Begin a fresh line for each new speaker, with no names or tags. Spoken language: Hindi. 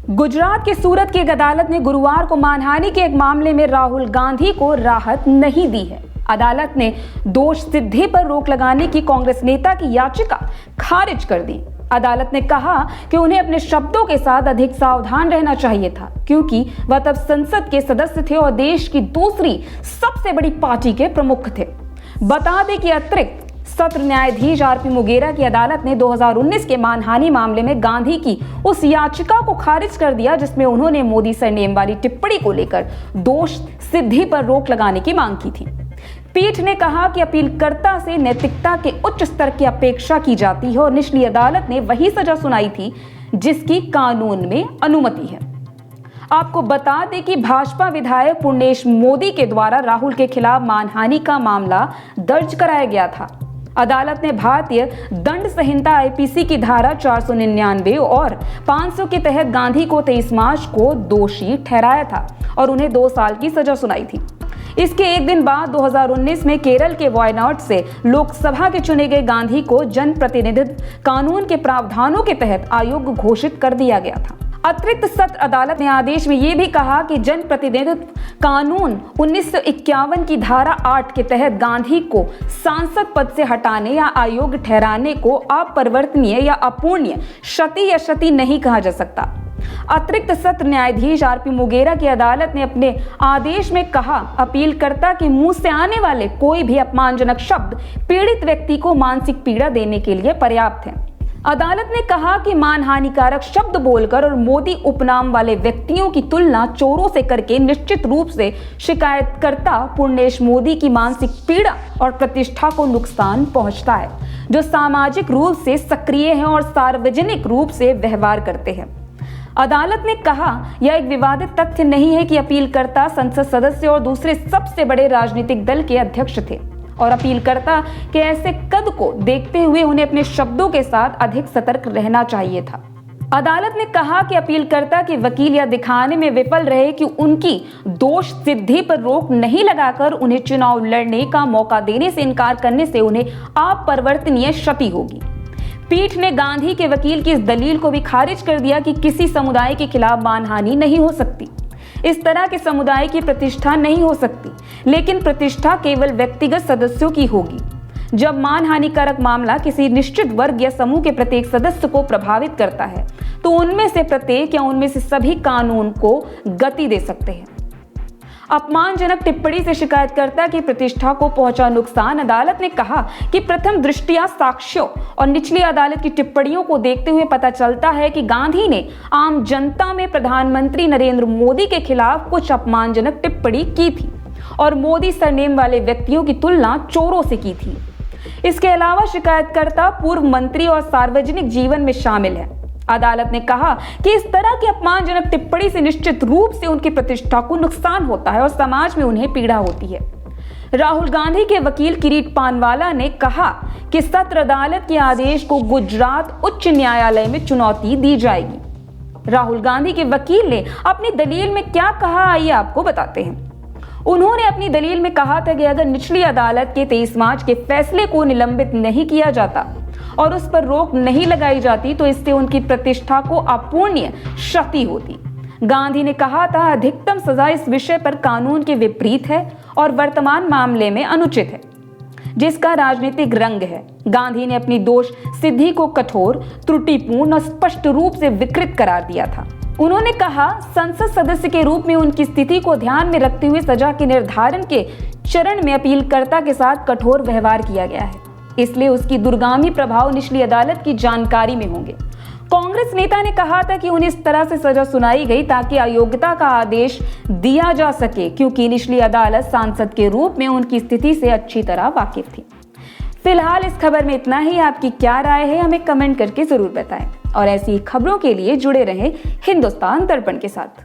गुजरात के सूरत की एक अदालत ने गुरुवार को मानहानि के एक मामले में राहुल गांधी को राहत नहीं दी है। अदालत ने दोष सिद्धि पर रोक लगाने की कांग्रेस नेता की याचिका खारिज कर दी। अदालत ने कहा कि उन्हें अपने शब्दों के साथ अधिक सावधान रहना चाहिए था, क्योंकि वह तब संसद के सदस्य थे और देश की दूसरी सबसे बड़ी पार्टी के प्रमुख थे। बता दें कि अतिरिक्त सत्र न्यायाधीश आरपी मुगेरा की अदालत ने 2019 के मानहानि मामले में गांधी की उस याचिका को खारिज कर दिया जिसमें उन्होंने मोदी सरनेम वाली टिप्पणी को लेकर दोष सिद्धि पर रोक लगाने की मांग की थी। पीठ ने कहा कि अपीलकर्ता से नैतिकता के उच्च स्तर की अपेक्षा की जाती है और निचली अदालत ने वही सजा सुनाई थी जिसकी कानून में अनुमति है। आपको बता दें कि भाजपा विधायक पुर्णेश मोदी के द्वारा राहुल के खिलाफ मानहानि का मामला दर्ज कराया गया था। अदालत ने भारतीय दंड संहिता आईपीसी की धारा 499 और 500 के तहत गांधी को 23 मार्च को दोषी ठहराया था और उन्हें 2 साल की सजा सुनाई थी। इसके एक दिन बाद 2019 में केरल के वायनाड से लोकसभा के चुने गए गांधी को जनप्रतिनिधित्व कानून के प्रावधानों के तहत अयोग्य घोषित कर दिया गया था। अतिरिक्त सत्र अदालत ने आदेश में यह भी कहा कि जनप्रतिनिधित्व कानून 1951 की धारा 8 के तहत गांधी को सांसद पद से हटाने या अयोग्य ठहराने को अपरिवर्तनीय या अपूर्णीय क्षति या क्षति नहीं कहा जा सकता। अतिरिक्त सत्र न्यायाधीश आरपी मुगेरा की अदालत ने अपने आदेश में कहा, अपीलकर्ता के मुंह से आने वाले कोई भी अपमानजनक शब्द पीड़ित व्यक्ति को मानसिक पीड़ा देने के लिए पर्याप्त है। अदालत ने कहा कि मानहानिकारक शब्द बोलकर और मोदी उपनाम वाले व्यक्तियों की तुलना चोरों से करके निश्चित रूप से शिकायतकर्ता पुर्णेश मोदी की मानसिक पीड़ा और प्रतिष्ठा को नुकसान पहुंचता है, जो सामाजिक रूप से सक्रिय हैं और सार्वजनिक रूप से व्यवहार करते हैं। अदालत ने कहा, यह एक विवादित तथ्य नहीं है कि अपीलकर्ता संसद सदस्य और दूसरे सबसे बड़े राजनीतिक दल के अध्यक्ष थे और अपीलकर्ता के ऐसे कद को देखते हुए उन्हें अपने शब्दों के साथ अधिक सतर्क रहना चाहिए था। अदालत ने कहा कि अपीलकर्ता के वकील यह दिखाने में विफल रहे कि उनकी दोष सिद्धि पर रोक नहीं लगाकर उन्हें चुनाव लड़ने का मौका देने से इनकार करने से उन्हें अपरिवर्तनीय क्षति होगी। पीठ ने गांधी के वकील की इस दलील को भी खारिज कर दिया कि किसी समुदाय के खिलाफ मानहानि नहीं हो सकती। इस तरह के समुदाय की प्रतिष्ठा नहीं हो सकती, लेकिन प्रतिष्ठा केवल व्यक्तिगत सदस्यों की होगी। जब मानहानिकारक मामला किसी निश्चित वर्ग या समूह के प्रत्येक सदस्य को प्रभावित करता है, तो उनमें से प्रत्येक या उनमें से सभी कानून को गति दे सकते हैं। अपमानजनक टिप्पणी से शिकायतकर्ता की प्रतिष्ठा को पहुंचा नुकसान। अदालत ने कहा कि प्रथम दृष्टया साक्ष्यों और निचली अदालत की टिप्पणियों को देखते हुए पता चलता है कि गांधी ने आम जनता में प्रधानमंत्री नरेंद्र मोदी के खिलाफ कुछ अपमानजनक टिप्पणी की थी और मोदी सरनेम वाले व्यक्तियों की तुलना चोरों से की थी। इसके अलावा शिकायतकर्ता पूर्व मंत्री और सार्वजनिक जीवन में शामिल है। अदालत ने कहा कि इस तरह की अपमानजनक टिप्पणी से निश्चित रूप से उनकी प्रतिष्ठा को नुकसान होता है और समाज में उन्हें पीड़ा होती है। राहुल गांधी के वकील किरीट पानवाला ने कहा कि सत्र अदालत के आदेश को गुजरात उच्च न्यायालय में चुनौती दी जाएगी। राहुल गांधी के वकील ने अपनी दलील में क्या कहा, आइए आपको बताते हैं। उन्होंने अपनी दलील में कहा था कि अगर निचली अदालत के 23 मार्च के फैसले को निलंबित नहीं किया जाता और उस पर रोक नहीं लगाई जाती तो इससे उनकी प्रतिष्ठा को अपूर्णीय क्षति होती। गांधी ने कहा था, अधिकतम सजा इस विषय पर कानून के विपरीत है और वर्तमान मामले में अनुचित है, जिसका राजनीतिक रंग है। गांधी ने अपनी दोष सिद्धि को कठोर, त्रुटिपूर्ण और स्पष्ट रूप से विकृत करार दिया था। उन्होंने कहा, संसद सदस्य के रूप में उनकी स्थिति को ध्यान में रखते हुए सजा के निर्धारण के चरण में अपीलकर्ता के साथ कठोर व्यवहार किया गया है, इसलिए उसकी दूरगामी प्रभाव निचली अदालत की जानकारी में होंगे। कांग्रेस नेता ने कहा था कि उन्हें इस तरह से सजा सुनाई गई ताकि अयोग्यता का आदेश दिया जा सके, क्योंकि निचली अदालत सांसद के रूप में उनकी स्थिति से अच्छी तरह वाकिफ थी। फिलहाल इस खबर में इतना ही। आपकी क्या राय है, हमें कमेंट करके जरूर बताएं और ऐसी खबरों के लिए जुड़े रहें हिंदुस्तान दर्पण के साथ।